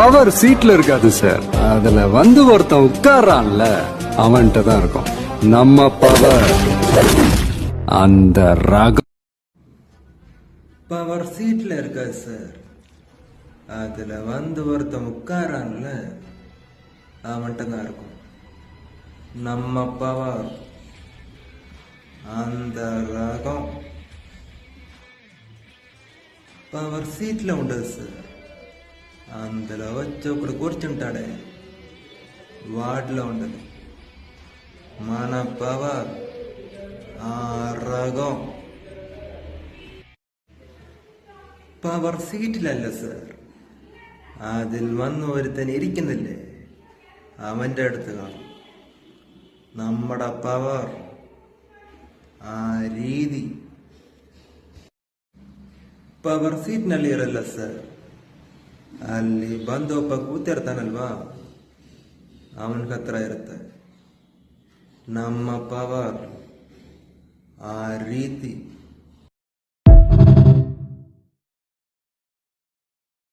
Power சீட்ல இருக்காது sir, அதுல வந்து ஒருத்தன் உட்கார்றான்ல அவன்கிட்ட தான் இருக்கும் நம்ம பவர். அந்த ரகம் பவர் சீட்ல இருக்காது சார், அதுல வந்து ஒருத்தன் உட்காரான்ல அவன்கிட்ட தான் இருக்கும் நம்ம பவர். அந்த ரகம் పవర్ సీట్లో ఉండదు సార్, అందులో వచ్చి ఒకడు కూర్చుంటాడే వాటిలో ఉండదు మన పవర్. ఆ రగం പവർ സീറ്റിലല്ല സാർ, അതിൽ വന്ന് ഒരുത്തൻ ഇരിക്കുന്നില്ലേ അവൻ്റെ അടുത്ത് കാണും നമ്മുടെ പവർ. ആ രീതി ಪವರ್ ಸೀಟ್ನಲ್ಲಿ ಇರಲ್ಲ ಸರ್, ಅಲ್ಲಿ ಬಂದು ಒಬ್ಬ ಕೂತಿರ್ತಾನಲ್ವಾ ಅವನ ಹತ್ರ ಇರುತ್ತೆ ನಮ್ಮ ಪವರ್. ಆ ರೀತಿ